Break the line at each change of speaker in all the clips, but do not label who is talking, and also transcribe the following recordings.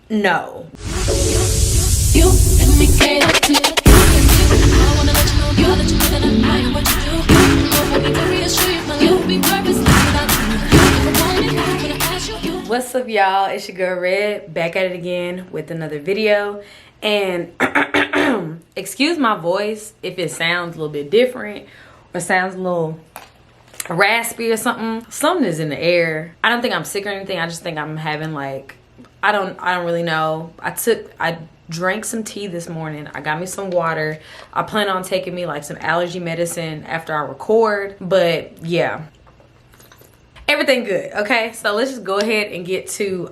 No.
You and me cater to the I wanna let you know, girl, that you know that I admire what you do. You go for me to reassure you, my life will be purposeless without you. If I want it, I'm gonna ask you.
What's up, y'all? It's your girl Red, back at it again with another video. And excuse my voice if it sounds a little bit different or sounds a little raspy or something. Something is in the air. I don't think I'm sick or anything. I just think I'm having like, I don't really know. I drank some tea this morning. I got me some water. I plan on taking me like some allergy medicine after I record. But yeah, everything good. Okay, so let's just go ahead and get to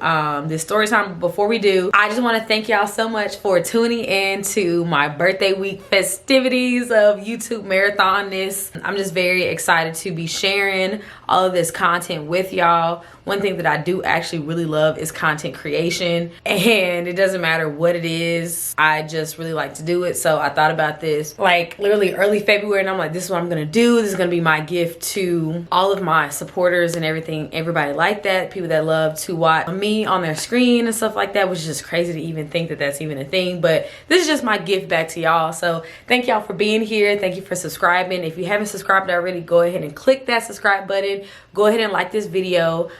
this story time. Before we do, I just want to thank y'all so much for tuning in to my birthday week festivities of YouTube Marathonness. I'm just very excited to be sharing all of this content with y'all. One thing that I do actually really love is content creation, and it doesn't matter what it is. I just really like to do it. So I thought about this like literally early February, and I'm like, this is what I'm gonna do. This is gonna be my gift to all of my supporters and everything, everybody like that, people that love to watch me on their screen and stuff like that, which is just crazy to even think that that's even a thing. But this is just my gift back to y'all. So thank y'all for being here. Thank you for subscribing. If you haven't subscribed already, go ahead and click that subscribe button. Go ahead and like this video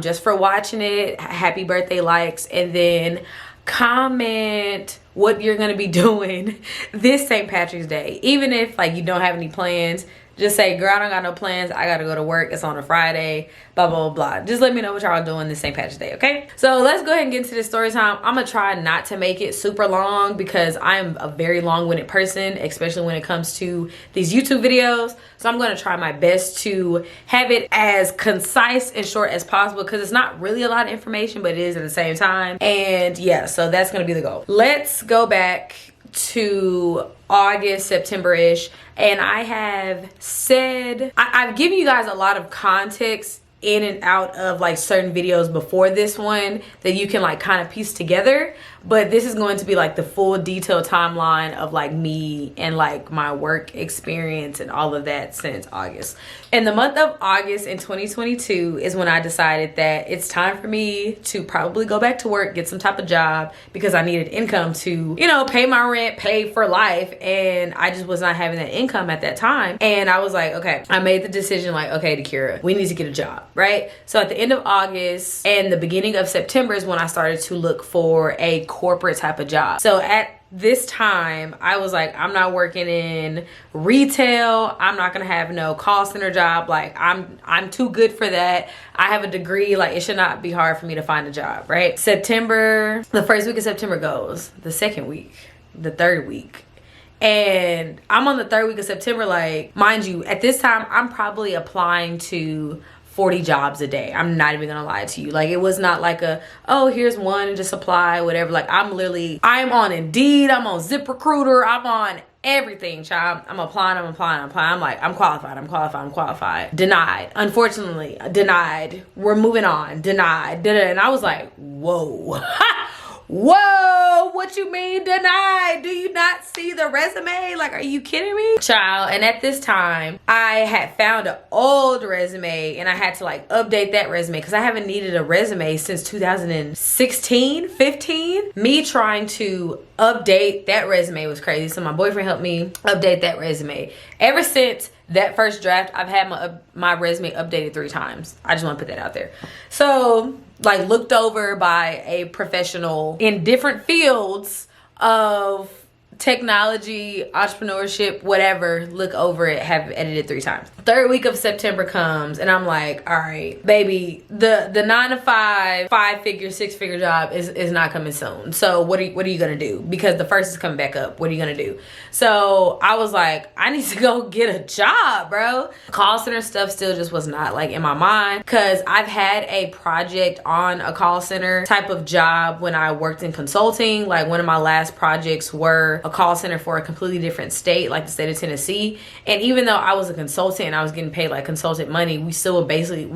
just for watching it. Happy birthday likes, and then comment what you're gonna be doing this St. Patrick's Day. Even if like you don't have any plans, just say, girl, I don't got no plans. I gotta go to work. It's on a Friday, blah, blah, blah, blah. Just let me know what y'all doing this St. Patrick's Day, okay? So let's go ahead and get into this story time. I'm gonna try not to make it super long because I'm a very long-winded person, especially when it comes to these YouTube videos. So I'm gonna try my best to have it as concise and short as possible because it's not really a lot of information, but it is at the same time. And yeah, so that's gonna be the goal. Let's go back to August, September-ish, and I have said I've given you guys a lot of context in and out of like certain videos before this one that you can like kind of piece together, but this is going to be like the full detailed timeline of like me and like my work experience and all of that since August. In the month of August in 2022 is when I decided that it's time for me to probably go back to work, get some type of job, because I needed income to, you know, pay my rent, pay for life, and I just was not having that income at that time. And I was like, okay, I made the decision like, okay, Takira, we need to get a job, right? So at the end of August and the beginning of September is when I started to look for a corporate type of job. So at this time, I was like, I'm not working in retail. I'm not gonna have no call center job. Like I'm too good for that. I have a degree. Like it should not be hard for me to find a job, right? September, the first week of September goes, the second week, the third week. And I'm on the third week of September. Like, mind you, at this time, I'm probably applying to 40 jobs a day. I'm not even gonna lie to you. Like, it was not like a, oh, here's one and just apply, whatever. Like, I'm on Indeed, I'm on ZipRecruiter, I'm on everything, child. I'm applying. I'm like, I'm qualified. Denied. Unfortunately, denied. We're moving on. Denied. And I was like, whoa. Whoa, what you mean denied? Do you not see the resume? Like, are you kidding me? Child, and at this time, I had found an old resume and I had to like update that resume because I haven't needed a resume since 2016, 15. Me trying to update that resume was crazy. So my boyfriend helped me update that resume. Ever since that first draft, I've had my resume updated 3 times. I just want to put that out there. So like looked over by a professional in different fields of technology, entrepreneurship, whatever, look over it, have edited 3 times. Third week of September comes and I'm like, all right, baby, the 9 to 5, 5-figure, 6-figure job is not coming soon. So what are you gonna do? Because the first is coming back up. What are you gonna do? So I was like, I need to go get a job, bro. Call center stuff still just was not like in my mind because I've had a project on a call center type of job when I worked in consulting. Like one of my last projects were a call center for a completely different state, like the state of Tennessee. And even though I was a consultant and I was getting paid like consultant money, we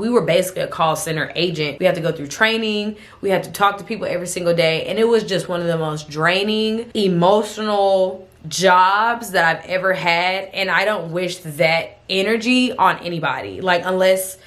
were basically a call center agent. We had to go through training. We had to talk to people every single day. And it was just one of the most draining, emotional jobs that I've ever had. And I don't wish that energy on anybody. Like, unless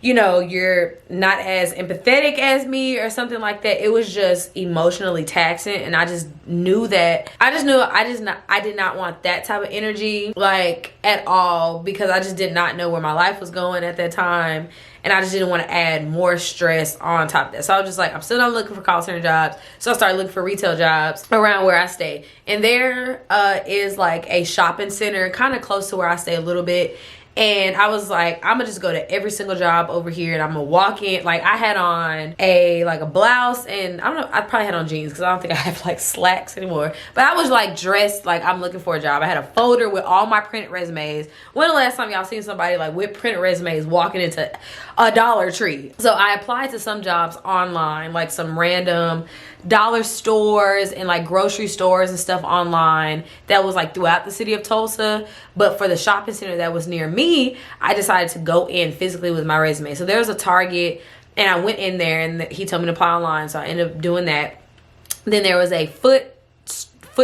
you know, you're not as empathetic as me or something like that. It was just emotionally taxing, and I just knew that I did not want that type of energy, like, at all, because I just did not know where my life was going at that time, and I just didn't want to add more stress on top of that. So I was just like, I'm still not looking for call center jobs. So I started looking for retail jobs around where I stay, and there is like a shopping center kind of close to where I stay a little bit. And I was like, I'm gonna just go to every single job over here, and I'm gonna walk in. Like, I had on a blouse, and I don't know, I probably had on jeans because I don't think I have like slacks anymore. But I was like dressed like I'm looking for a job. I had a folder with all my printed resumes. When the last time y'all seen somebody like with printed resumes walking into a Dollar Tree? So I applied to some jobs online, like some random dollar stores and like grocery stores and stuff online that was like throughout the city of Tulsa. But for the shopping center that was near me, I decided to go in physically with my resume. So there was a Target, and I went in there, and he told me to apply online, so I ended up doing that. Then there was a foot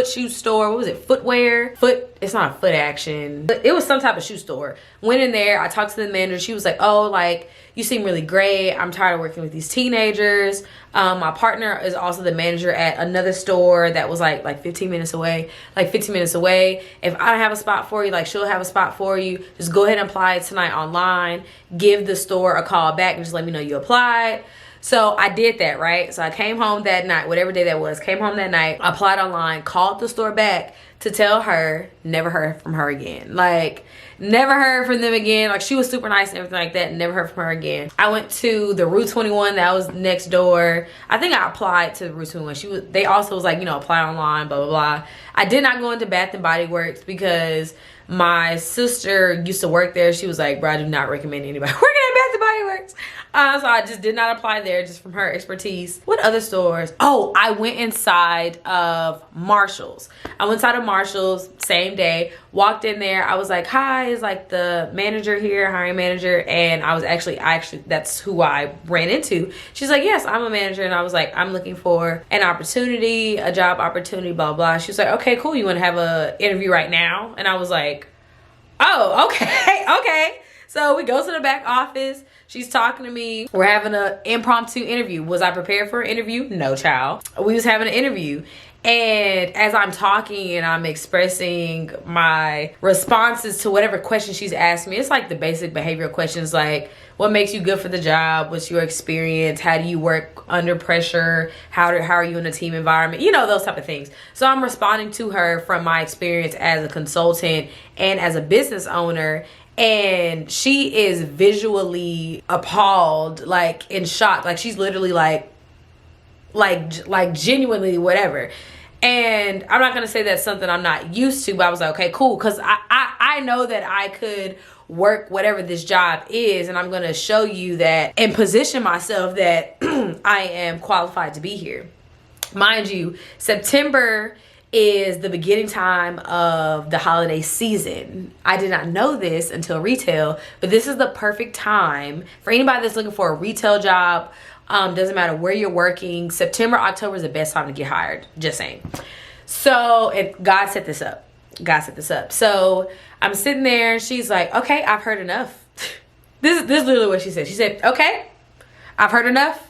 shoe store. What was it? Footwear? It's not a Foot Action, but it was some type of shoe store. Went in there, I talked to the manager. She was like, oh, like, you seem really great. I'm tired of working with these teenagers. My partner is also the manager at another store that was like 15 minutes away. Like 15 minutes away. If I don't have a spot for you, like, she'll have a spot for you. Just go ahead and apply tonight online. Give the store a call back and just let me know you applied. So I did that, right? So I came home that night, whatever day that was, came home that night, applied online, called the store back to tell her, never heard from her again. Like, never heard from them again. Like, she was super nice and everything like that, never heard from her again. I went to the Route 21 that was next door. I think I applied to Route 21. They also was like, you know, apply online, blah, blah, blah. I did not go into Bath and Body Works because my sister used to work there. She was like, bro, I do not recommend anybody working at Bath and Body Works. So I just did not apply there, just from her expertise. What other stores? Oh, I went inside of Marshall's. I went inside of Marshall's same day, walked in there. I was like, hi, is like the manager here, hiring manager. And I was actually, that's who I ran into. She's like, yes, I'm a manager. And I was like, I'm looking for an opportunity, a job opportunity, blah, blah. She was like, okay, cool. You want to have an interview right now? And I was like, oh, okay, okay. So we go to the back office. She's talking to me. We're having an impromptu interview. Was I prepared for an interview? No, child. We was having an interview. And as I'm talking and I'm expressing my responses to whatever question she's asked me, it's like the basic behavioral questions like, what makes you good for the job? What's your experience? How do you work under pressure? How are you in a team environment? You know, those type of things. So I'm responding to her from my experience as a consultant and as a business owner. And she is visually appalled, like in shock. Like, she's literally like genuinely whatever. And I'm not gonna say that's something I'm not used to, but I was like, okay, cool, because I know that I could work whatever this job is, and I'm gonna show you that and position myself that I am qualified to be here. Mind you, September is the beginning time of the holiday season. I did not know this until retail, but this is the perfect time for anybody that's looking for a retail job. Doesn't matter where you're working. September, October is the best time to get hired. Just saying. So God set this up. God set this up. So I'm sitting there, and she's like, okay, I've heard enough. This is literally what she said. She said, okay, I've heard enough.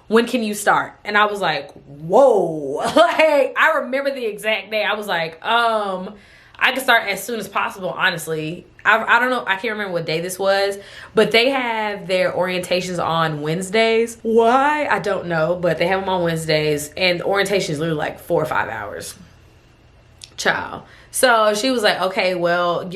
When can you start? And I was like, whoa. Like, I remember the exact day. I was like, I can start as soon as possible, honestly. I don't know. I can't remember what day this was. But they have their orientations on Wednesdays. Why? I don't know. But they have them on Wednesdays. And the orientation is literally like 4 or 5 hours. Child. So she was like, okay, well,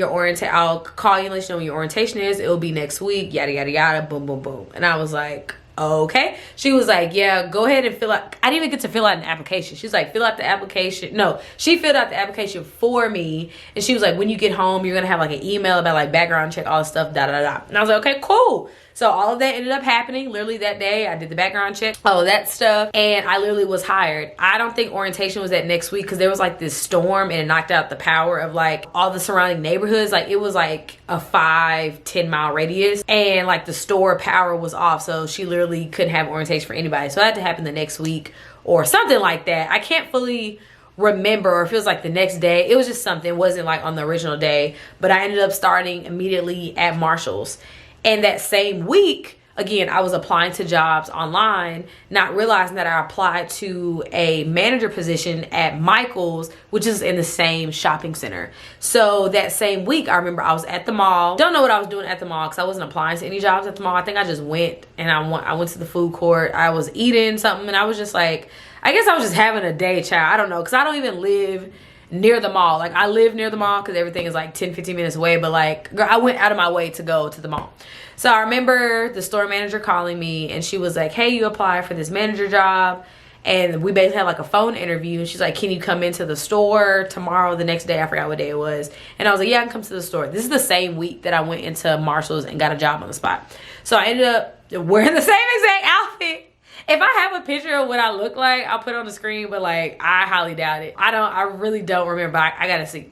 I'll call you and let you know when your orientation is. It'll be next week. Yada, yada, yada. Boom, boom, boom. And I was like, okay. She was like, yeah, go ahead and fill out. I didn't even get to fill out an application. She's like, fill out the application. No, she filled out the application for me. And she was like, when you get home, you're going to have like an email about like background check, all this stuff, da, da, da. And I was like, okay, cool. So all of that ended up happening literally that day. I did the background check, all of that stuff. And I literally was hired. I don't think orientation was that next week because there was like this storm and it knocked out the power of like all the surrounding neighborhoods. Like, it was like a 5-10 mile radius, and like the store power was off. So she literally couldn't have orientation for anybody. So that had to happen the next week or something like that. I can't fully remember, or it feels like the next day. It was just something. It wasn't like on the original day, but I ended up starting immediately at Marshall's. And that same week, again, I was applying to jobs online, not realizing that I applied to a manager position at Michael's, which is in the same shopping center. So that same week, I remember I was at the mall. Don't know what I was doing at the mall because I wasn't applying to any jobs at the mall. I think I just went and I went to the food court. I was eating something and I was just like, I guess I was just having a day, child. I don't know, because I don't even live near the mall. Like, I live near the mall because everything is like 10-15 minutes away, but like, girl, I went out of my way to go to the mall. So I remember the store manager calling me and she was like, hey, you applied for this manager job. And we basically had like a phone interview, and she's like, can you come into the store tomorrow, the next day? I forgot what day it was. And I was like, yeah, I can come to the store. This is the same week that I went into Marshall's and got a job on the spot. So I ended up wearing the same exact outfit. If I have a picture of what I look like, I'll put it on the screen, but like, I highly doubt it. I really don't remember. I gotta see.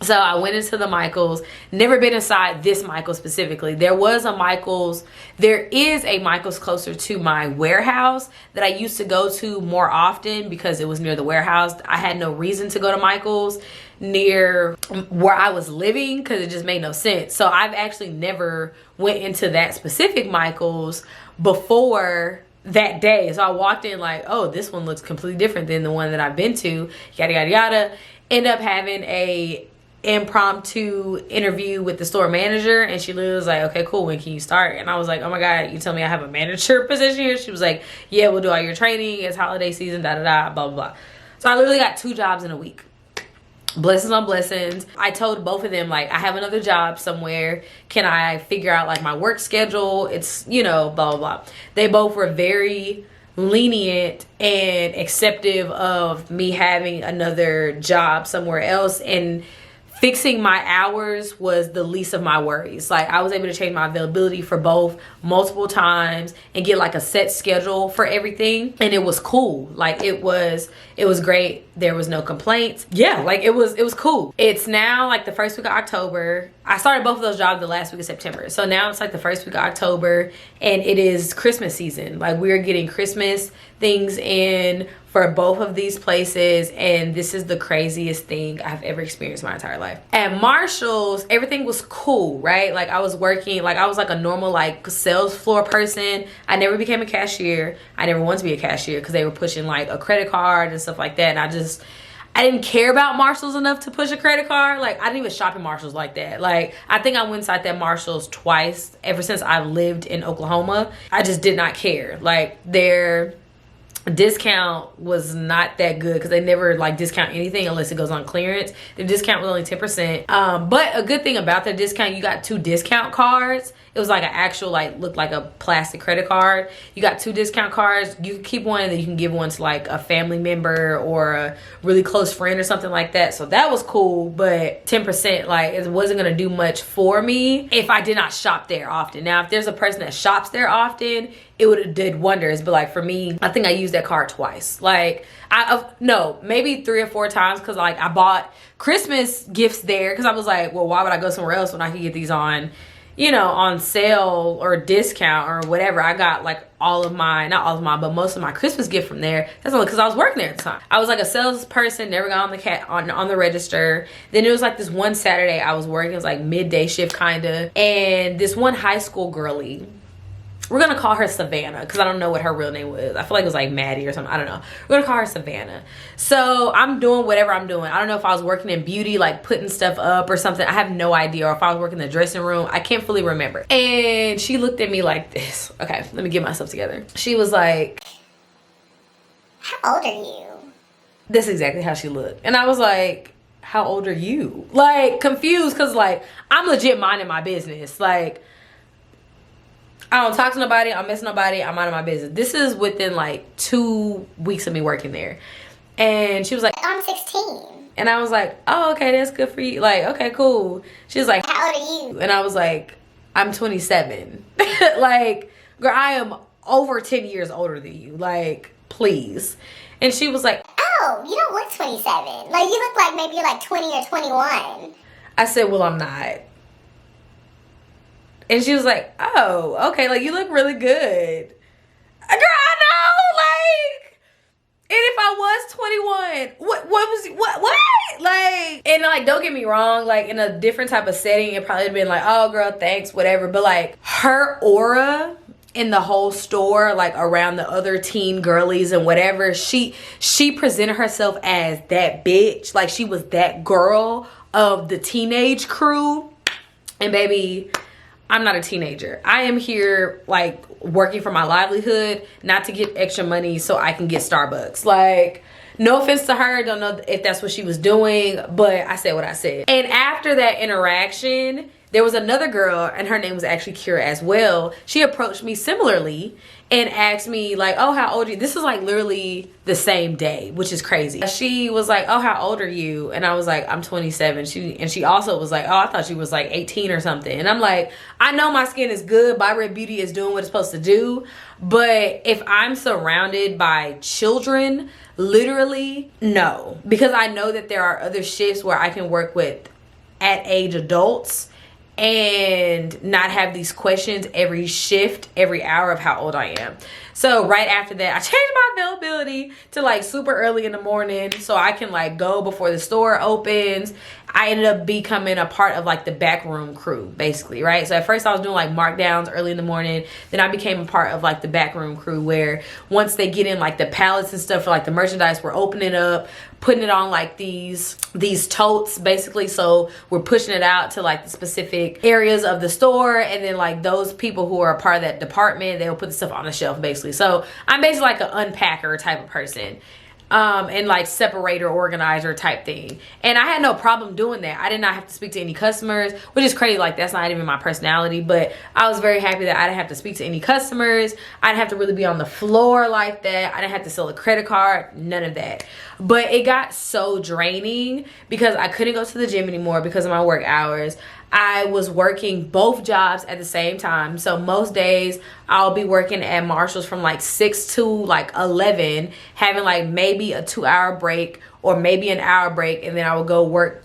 So I went into the Michael's, never been inside this Michael's specifically. There is a Michael's closer to my warehouse that I used to go to more often because it was near the warehouse. I had no reason to go to Michael's near where I was living because it just made no sense. So I've actually never went into that specific Michael's before that day. So I walked in like, oh, this one looks completely different than the one that I've been to, yada yada yada. End up having a impromptu interview with the store manager, and she literally was like, okay, cool, when can you start? And I was like, oh my god, you tell me I have a manager position here? She was like, yeah, we'll do all your training, it's holiday season, da da da, blah blah blah. So I literally got 2 jobs in a week. Blessings on blessings. I told both of them, like, I have another job somewhere, can I figure out like my work schedule? It's, you know, blah blah blah. They both were very lenient and acceptive of me having another job somewhere else, and fixing my hours was the least of my worries. Like, I was able to change my availability for both multiple times and get like a set schedule for everything, and it was cool. Like, it was great. There was no complaints. Yeah, like it was cool. It's now like the first week of October. I started both of those jobs the last week of September. So now it's like the first week of October, and it is Christmas season. Like, we're getting Christmas things in for both of these places, and this is the craziest thing I've ever experienced in my entire life. At Marshall's, everything was cool, right? Like, I was working, like I was like a normal like sales floor person. I never became a cashier. I never wanted to be a cashier because they were pushing like a credit card and stuff like that, and I didn't care about Marshall's enough to push a credit card. Like, I didn't even shop in Marshall's like that. Like, I think I went inside that Marshall's twice ever since I've lived in Oklahoma. I just did not care. Like, their discount was not that good because they never like discount anything unless it goes on clearance. The discount was only 10%. But a good thing about their discount, you got 2 discount cards. It was like an actual, like, looked like a plastic credit card. You got 2 discount cards. You can keep one and then you can give one to like a family member or a really close friend or something like that. So that was cool, but 10%, like, it wasn't gonna do much for me if I did not shop there often. Now, if there's a person that shops there often, it would have did wonders. But like, for me, I think I used that card twice. Like, no, maybe 3 or 4 times, because like I bought Christmas gifts there because I was like, well, why would I go somewhere else when I could get these on, you know, on sale or discount or whatever. I got like all of my, not all of my, but most of my Christmas gift from there. That's only because I was working there at the time. I was like a salesperson, never got on the register. Then it was like this one Saturday I was working, it was like midday shift kind of, and this one high school girly, we're gonna call her Savannah because I don't know what her real name was. I feel like it was like Maddie or something. I don't know. We're gonna call her Savannah. So I'm doing whatever I'm doing. I don't know if I was working in beauty, like putting stuff up or something. I have no idea. Or if I was working in the dressing room. I can't fully remember. And she looked at me like this. Okay, let me get myself together. She was like,
how old are you?
That's exactly how she looked. And I was like, how old are you? Like, confused because like I'm legit minding my business. Like, I don't talk to nobody, I don't miss nobody, I'm out of my business. This is within like 2 weeks of me working there. And she was like,
I'm 16.
And I was like, oh, okay, that's good for you. Like, okay, cool. She was like,
how old are you?
And I was like, I'm 27. Like, girl, I am over 10 years older than you. Like, please. And she was like,
oh, you don't look 27. Like, you look like maybe you're like 20 or 21.
I said, well, I'm not. And she was like, oh, okay, like, you look really good. Girl, I know, like, and if I was 21, what? Like, and like, don't get me wrong, like, in a different type of setting, it probably would have been like, oh, girl, thanks, whatever. But like, her aura in the whole store, like around the other teen girlies and whatever, she presented herself as that bitch. Like she was that girl of the teenage crew. And baby, I'm not a teenager. I am here like working for my livelihood, not to get extra money so I can get Starbucks. Like, no offense to her, don't know if that's what she was doing, but I said what I said. And after that interaction, there was another girl, and her name was actually Kira as well. She approached me similarly and asked me like, oh, how old are you? This is like literally the same day, which is crazy. She was like, oh, how old are you? And I was like, I'm 27. She also was like, oh, I thought she was like 18 or something. And I'm like, I know my skin is good. By Red Beauty is doing what it's supposed to do. But if I'm surrounded by children, literally, no. Because I know that there are other shifts where I can work with at age adults and not have these questions every shift, every hour of how old I am. So right after that, I changed my availability to like super early in the morning so I can like go before the store opens. I ended up becoming a part of like the backroom crew, basically, right? So at first I was doing like markdowns early in the morning. Then I became a part of like the backroom crew, where once they get in like the pallets and stuff for like the merchandise, we're opening up, putting it on like these totes, basically. So we're pushing it out to like the specific areas of the store, and then like those people who are a part of that department, they'll put the stuff on the shelf, basically. So I'm basically like an unpacker type of person. And like separator organizer type thing. And I had no problem doing that. I did not have to speak to any customers, which is crazy. Like that's not even my personality, but I was very happy that I didn't have to speak to any customers. I didn't have to really be on the floor like that. I didn't have to sell a credit card, none of that. But it got so draining because I couldn't go to the gym anymore because of my work hours. I was working both jobs at the same time. So most days I'll be working at Marshall's from like 6 to like 11, having like maybe a 2-hour break or maybe an hour break. And then I would go work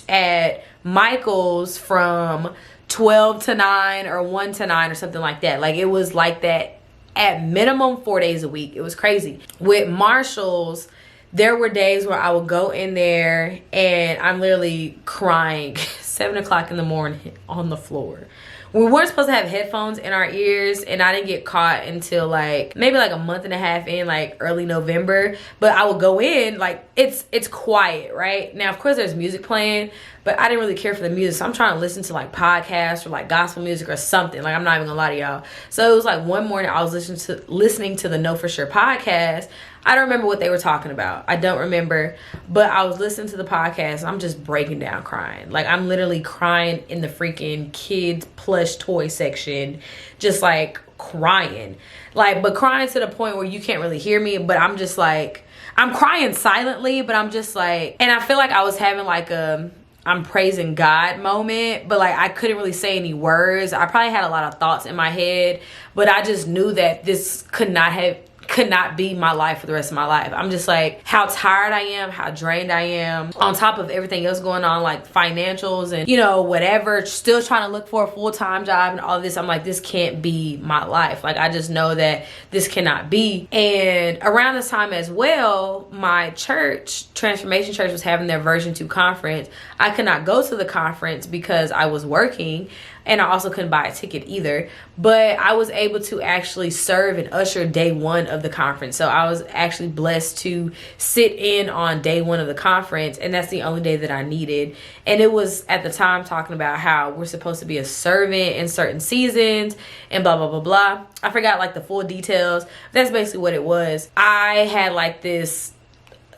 at Michael's from 12 to 9 or 1 to 9 or something like that. Like it was like that at minimum 4 days a week. It was crazy. With Marshall's, there were days where I would go in there and I'm literally crying 7 o'clock in the morning on the floor. We weren't supposed to have headphones in our ears, and I didn't get caught until like maybe like a month and a half in, like early November. But I would go in, like it's quiet, right? Now of course there's music playing, but I didn't really care for the music, so I'm trying to listen to like podcasts or like gospel music or something. Like I'm not even gonna lie to y'all. So it was like one morning I was listening to the Know For Sure podcast. I don't remember what they were talking about. I don't remember. But I was listening to the podcast. I'm just breaking down crying. Like, I'm literally crying in the freaking kids plush toy section. Just, like, crying. Like, but crying to the point where you can't really hear me. But I'm just, like, I'm crying silently. But I'm just, like, and I feel like I was having, like, I'm praising God moment, but like I couldn't really say any words. I probably had a lot of thoughts in my head, but I just knew that this could not be my life for the rest of my life. I'm just like, how tired I am, how drained I am, on top of everything else going on, like financials and, you know, whatever, still trying to look for a full-time job and all this. I'm like, this can't be my life. Like, I just know that this cannot be. And around this time as well, my church, Transformation Church, was having their version 2 conference. I could not go to the conference because I was working, and I also couldn't buy a ticket either. But I was able to actually serve and usher day 1 of the conference. So I was actually blessed to sit in on day 1 of the conference, and that's the only day that I needed. And it was at the time talking about how we're supposed to be a servant in certain seasons and blah, blah, blah, blah. I forgot like the full details. That's basically what it was. I had like this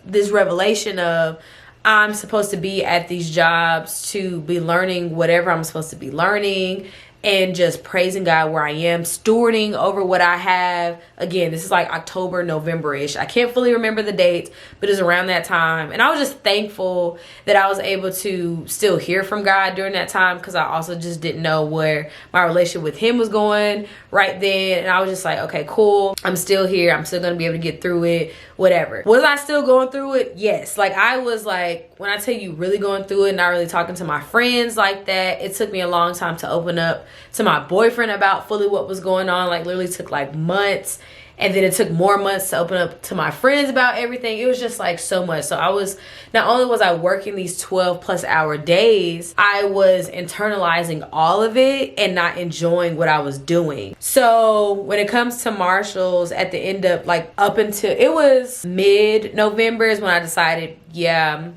revelation of, I'm supposed to be at these jobs to be learning whatever I'm supposed to be learning and just praising God where I am, stewarding over what I have. Again, this is like October, November-ish. I can't fully remember the dates, but it's around that time. And I was just thankful that I was able to still hear from God during that time, because I also just didn't know where my relationship with him was going right then. And I was just like, okay, cool. I'm still here. I'm still going to be able to get through it, whatever. Was I still going through it? Yes. Like, I was like, when I tell you really going through it, not really talking to my friends like that, it took me a long time to open up to my boyfriend about fully what was going on. Like, literally took like months. And then it took more months to open up to my friends about everything. It was just like so much. So not only was I working these 12+ hour days, I was internalizing all of it and not enjoying what I was doing. So when it comes to Marshalls, at the end of like up until it was mid-November is when I decided, yeah,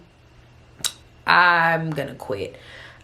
I'm gonna quit.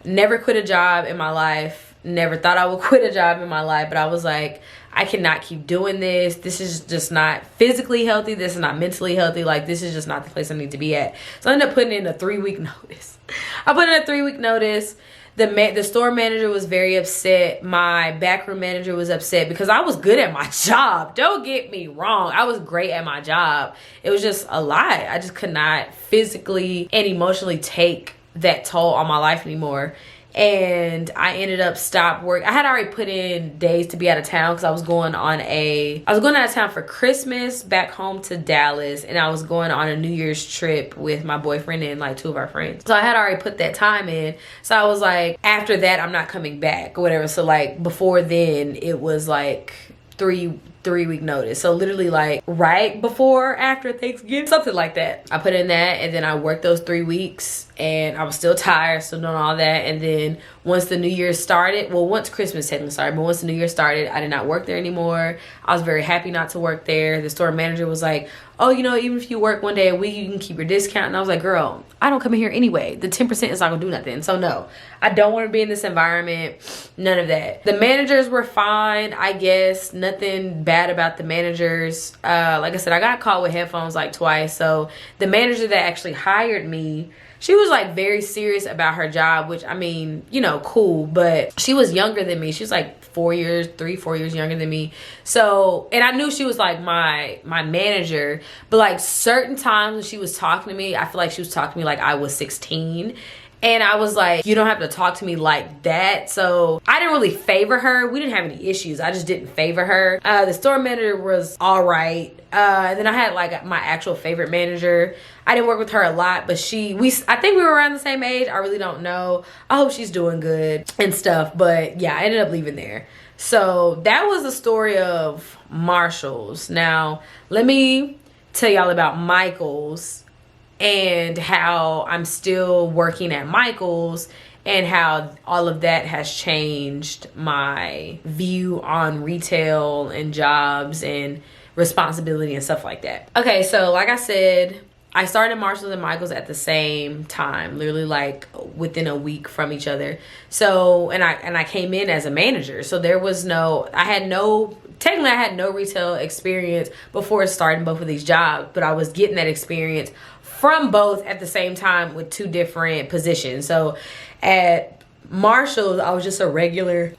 Never quit a job in my life. Never thought I would quit a job in my life, but I was like, I cannot keep doing this. This is just not physically healthy. This is not mentally healthy. Like, this is just not the place I need to be at. So I ended up putting in a 3-week notice. I put in a 3-week notice. The store manager was very upset. My backroom manager was upset because I was good at my job. Don't get me wrong. I was great at my job. It was just a lot. I just could not physically and emotionally take that toll on my life anymore. And I ended up stopped work. I had already put in days to be out of town because I was going out of town for Christmas back home to Dallas, and I was going on a New Year's trip with my boyfriend and like 2 of our friends. So I had already put that time in. So I was like, after that, I'm not coming back or whatever. So like before then, it was like three-week notice. So literally like right before, after Thanksgiving, something like that. I put in that, and then I worked those 3 weeks, and I was still tired, still doing all that. And then once the New Year started, well, once Christmas technically started, but once the New Year started, I did not work there anymore. I was very happy not to work there. The store manager was like, oh, you know, even if you work one day a week, you can keep your discount. And I was like, girl, I don't come in here anyway. The 10% is not gonna do nothing. So no, I don't want to be in this environment. None of that. The managers were fine, I guess. Nothing bad about the managers. Like I said, I got caught with headphones like twice. So the manager that actually hired me, she was like very serious about her job, which, I mean, you know, cool, but she was younger than me. She was like 4 years, 3-4 years younger than me. So, and I knew she was like my manager, but like certain times when she was talking to me, I feel like she was talking to me like I was 16. And I was like, you don't have to talk to me like that. So I didn't really favor her. We didn't have any issues. I just didn't favor her. The store manager was all right. And then I had like my actual favorite manager. I didn't work with her a lot, but I think we were around the same age. I really don't know. I hope she's doing good and stuff. But yeah, I ended up leaving there. So that was the story of Marshalls. Now, let me tell y'all about Michael's and how I'm still working at Michael's and how all of that has changed my view on retail and jobs and responsibility and stuff like that. Okay, so like I said, I started Marshalls and Michael's at the same time, literally like within a week from each other. So, and I came in as a manager. So there was I had no retail experience before starting both of these jobs, but I was getting that experience from both at the same time with 2 different positions. So at Marshalls, I was a regular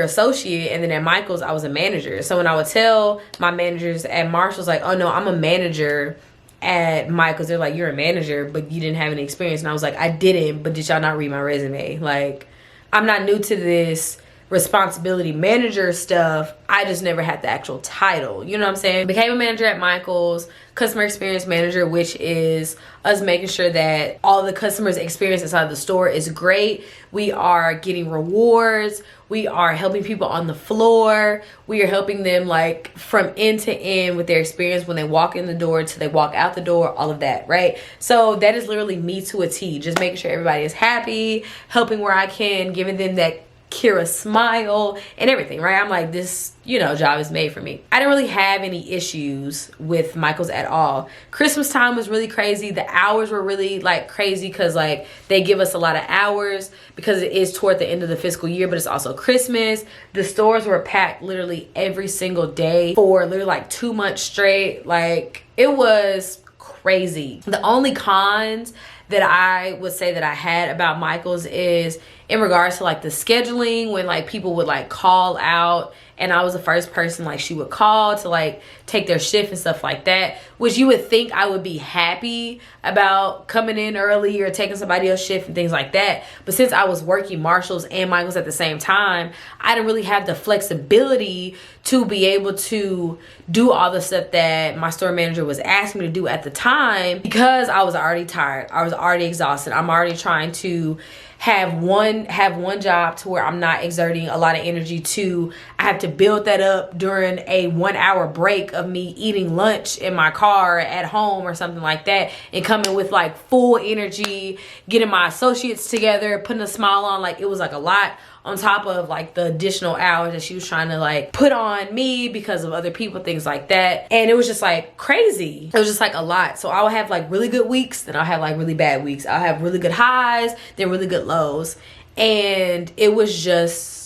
associate, and then at Michael's, I was a manager. So when I would tell my managers at Marshalls, like, oh no, I'm a manager at Michael's, they're like, you're a manager, but you didn't have any experience. And I was like, I didn't, but did y'all not read my resume? Like, I'm not new to this responsibility manager stuff. I just never had the actual title. You know what I'm saying? Became a manager at Michael's, customer experience manager, which is us making sure that all the customers' experience inside the store is great. We are getting rewards. We are helping people on the floor. We are helping them like from end to end with their experience when they walk in the door till they walk out the door, all of that, right? So that is literally me to a T. Just making sure everybody is happy, helping where I can, giving them that Kira smile and everything, right? I'm like, this, you know, job is made for me. I didn't really have any issues with Michael's at all. Christmas time was really crazy. The hours were really like crazy because like they give us a lot of hours because it is toward the end of the fiscal year, but it's also Christmas. The stores were packed literally every single day for literally like 2 months straight. Like, it was crazy. The only cons that I would say that I had about Michael's is in regards to like the scheduling, when like people would like call out and I was the first person like she would call to like take their shift and stuff like that, which you would think I would be happy about coming in early or taking somebody else's shift and things like that. But since I was working Marshalls and Michael's at the same time, I didn't really have the flexibility to be able to do all the stuff that my store manager was asking me to do at the time because I was already tired. I was already exhausted. I'm already trying to have one job to where I'm not exerting a lot of energy. Two, I have to build that up during a 1 hour break of me eating lunch in my car at home or something like that, and coming with like full energy, getting my associates together, putting a smile on. Like, it was like a lot on top of like the additional hours that she was trying to like put on me because of other people, things like that. And it was just like crazy. It was just like a lot. So I'll have like really good weeks, then I'll have like really bad weeks. I'll have really good highs, then really good lows. And it was just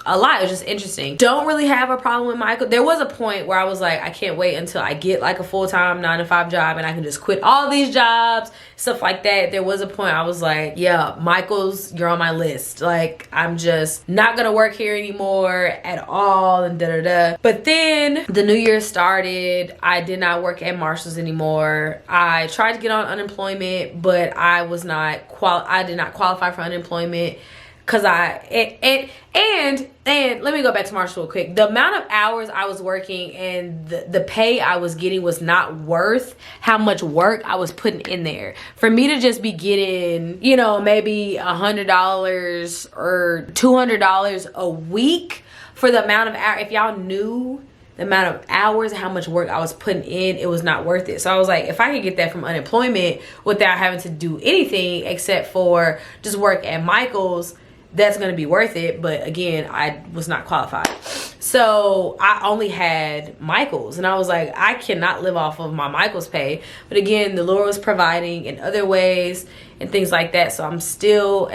a lot. It was just interesting. Don't really have a problem with Michael. There was a point where I was like, I can't wait until I get like a full-time 9-to-5 job and I can just quit all these jobs, stuff like that. There was a point I was like, yeah, Michael's, you're on my list. Like, I'm just not gonna work here anymore at all, and da-da-da. But then the new year started. I did not work at Marshall's anymore. I tried to get on unemployment, but I did not qualify for unemployment. Cause and let me go back to Marshall real quick. The amount of hours I was working and the pay I was getting was not worth how much work I was putting in there. For me to just be getting, you know, maybe $100 or $200 a week for the amount of hours, if y'all knew the amount of hours and how much work I was putting in, it was not worth it. So I was like, if I could get that from unemployment without having to do anything except for just work at Michael's, that's going to be worth it. But again, I was not qualified. So I only had Michael's, and I was like, I cannot live off of my Michael's pay. But again, the Lord was providing in other ways and things like that. So I still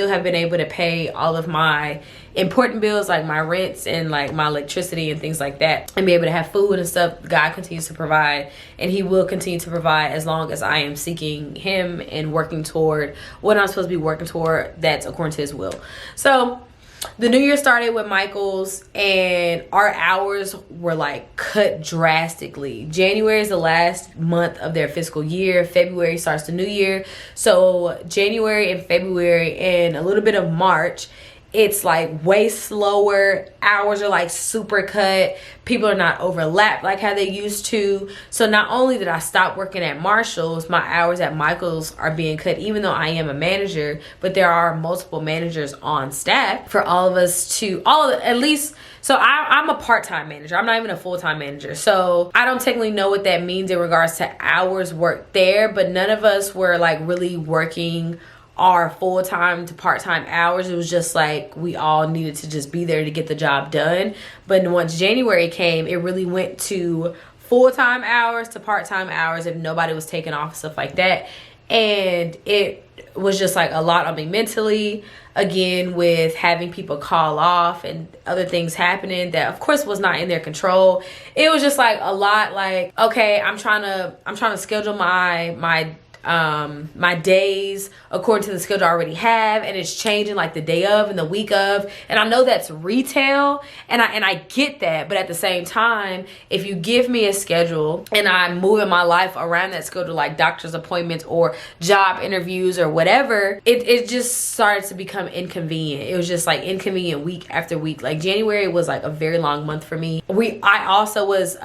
have been able to pay all of my important bills, like my rents and like my electricity and things like that, and be able to have food and stuff. God continues to provide, and he will continue to provide as long as I am seeking him and working toward what I'm supposed to be working toward, that's according to his will. So the new year started with Michael's, and our hours were like cut drastically. January is the last month of their fiscal year. February starts the new year. So January and February and a little bit of March, it's like way slower. Hours are like super cut. People are not overlapped like how they used to. So not only did I stop working at Marshall's, my hours at Michael's are being cut, even though I am a manager, but there are multiple managers on staff for all of us to, at least, so I'm a part-time manager. I'm not even a full-time manager. So I don't technically know what that means in regards to hours worked there, but none of us were like really working our full-time to part-time hours. It was just like we all needed to just be there to get the job done. But once January came, it really went to full-time hours to part-time hours if nobody was taking off, stuff like that. And it was just like a lot on me mentally, again, with having people call off and other things happening that of course was not in their control. It was just like a lot, like, okay, I'm trying to schedule my days according to the schedule I already have, and it's changing like the day of and the week of. And I know that's retail, and I get that, but at the same time, if you give me a schedule and I'm moving my life around that schedule, like doctor's appointments or job interviews or whatever, it just started to become inconvenient. It was just like inconvenient week after week. Like January was like a very long month for me. I also was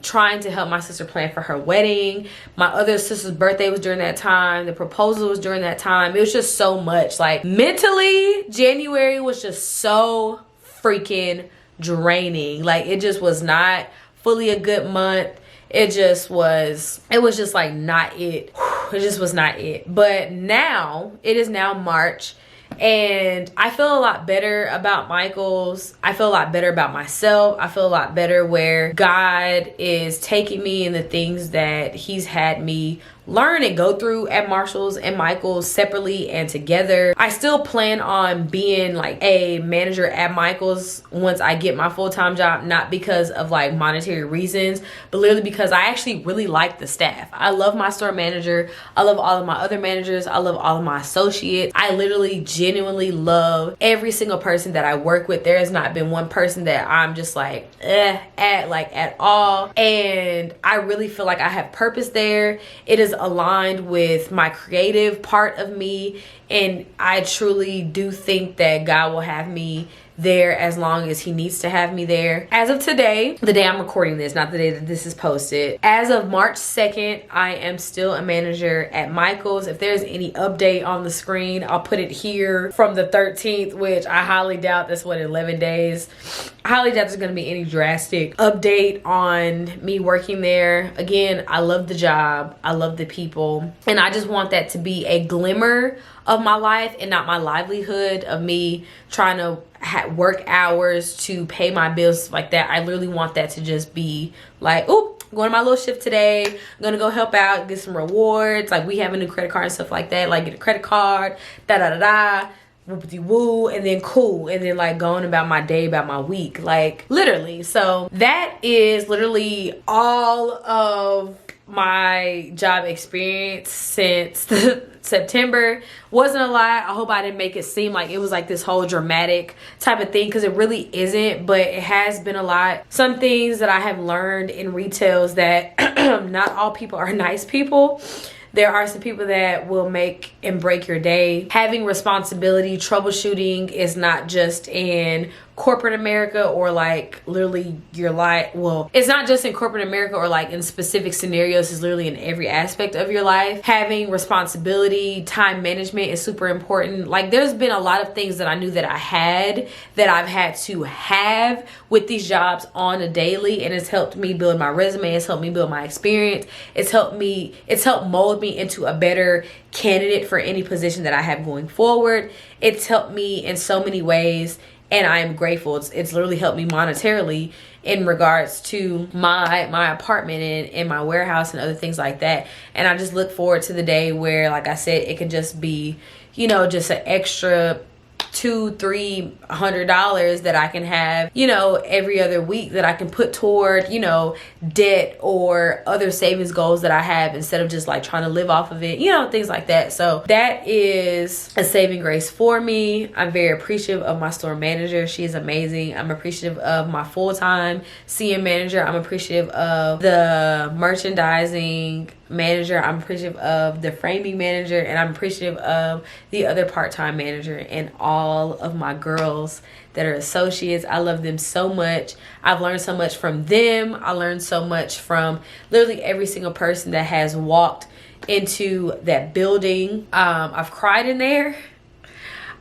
trying to help my sister plan for her wedding. My other sister's birthday was during that time. The proposal was during that time. It was just so much. Like mentally, January was just so freaking draining. Like it just was not fully a good month. It was just like not it. It just was not it. But now, it is now March, and I feel a lot better about Michael's. I feel a lot better about myself. I feel a lot better where God is taking me in the things that he's had me learn and go through at Marshall's and Michael's separately and together. I still plan on being like a manager at Michael's once I get my full-time job, not because of like monetary reasons, but literally because I actually really like the staff. I love my store manager. I love all of my other managers. I love all of my associates. I literally genuinely love every single person that I work with. There has not been one person that I'm just like at all. And I really feel like I have purpose there. It is aligned with my creative part of me, and I truly do think that God will have me there as long as he needs to have me there. As of today, the day I'm recording this, not the day that this is posted, as of March 2nd, I am still a manager at Michael's. If there's any update on the screen, I'll put it here from the 13th, which I highly doubt. That's what, 11 days. I highly doubt there's gonna be any drastic update on me working there. Again, I love the job, I love the people, and I just want that to be a glimmer of my life and not my livelihood of me trying to work hours to pay my bills like that. I literally want that to just be like, oh, going to my little shift today, I'm gonna go help out, get some rewards, like we have a new credit card and stuff like that, like get a credit card, da whoopity woo, and then cool, and then like going about my day, about my week, like literally. So that is literally all of my job experience since September. Wasn't a lot. I hope I didn't make it seem like it was like this whole dramatic type of thing, because it really isn't, but it has been a lot. Some things that I have learned in retail is that not all people are nice people. There are some people that will make and break your day. Having responsibility, troubleshooting is not just in corporate America or like literally your life. Well, it's not just in corporate America or like in specific scenarios. It's literally in every aspect of your life. Having responsibility, time management is super important. Like there's been a lot of things that I knew that I had that I've had to have with these jobs on a daily, and it's helped me build my resume. It's helped me build my experience. It's helped mold me into a better candidate for any position that I have going forward. It's helped me in so many ways, and I am grateful. It's literally helped me monetarily in regards to my apartment and my warehouse and other things like that. And I just look forward to the day where, like I said, it can just be, you know, just an extra $200-300 that I can have, you know, every other week that I can put toward, you know, debt or other savings goals that I have, instead of just like trying to live off of it, you know, things like that. So that is a saving grace for me. I'm very appreciative of my store manager. She is amazing. I'm appreciative of my full-time CM manager. I'm appreciative of the merchandising manager. I'm appreciative of the framing manager, and I'm appreciative of the other part-time manager, and all of my girls that are associates. I love them so much. I've learned so much from them. I learned so much from literally every single person that has walked into that building. I've cried in there,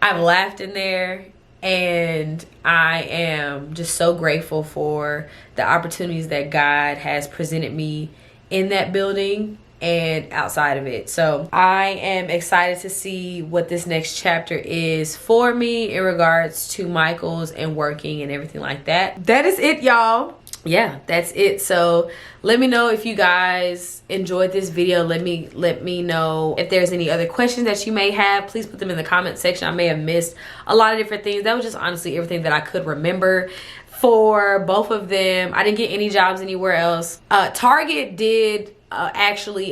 I've laughed in there, and I am just so grateful for the opportunities that God has presented me in that building and outside of it. So I am excited to see what this next chapter is for me in regards to Michael's and working and everything like that. That is it, y'all. Yeah, that's it. So let me know if you guys enjoyed this video. Let me know if there's any other questions that you may have. Please put them in the comment section. I may have missed a lot of different things. That was just honestly everything that I could remember for both of them. I didn't get any jobs anywhere else. Target did actually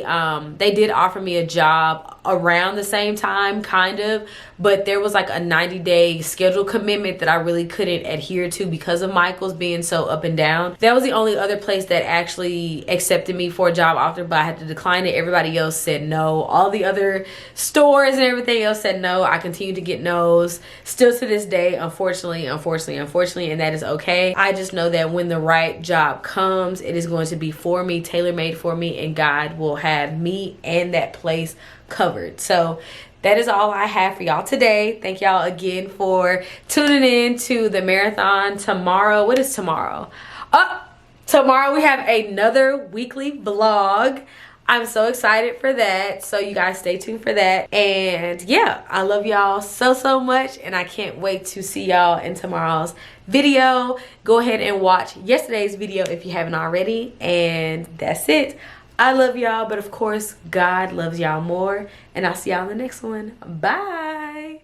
they did offer me a job around the same time, kind of, but there was like a 90-day schedule commitment that I really couldn't adhere to because of Michael's being so up and down. That was the only other place that actually accepted me for a job offer, but I had to decline it. Everybody else said no. All the other stores and everything else said no. I continue to get no's still to this day, unfortunately, and that is okay. I just know that when the right job comes, it is going to be for me, tailor-made for me, and God will have me and that place covered. So that is all I have for y'all today. Thank y'all again for tuning in to the marathon. Tomorrow, what is tomorrow? Tomorrow we have another weekly vlog. I'm so excited for that, so you guys stay tuned for that. And yeah, I love y'all so much, and I can't wait to see y'all in tomorrow's video. Go ahead and watch yesterday's video if you haven't already, and that's it. I love y'all, but of course God loves y'all more, and I'll see y'all in the next one. Bye.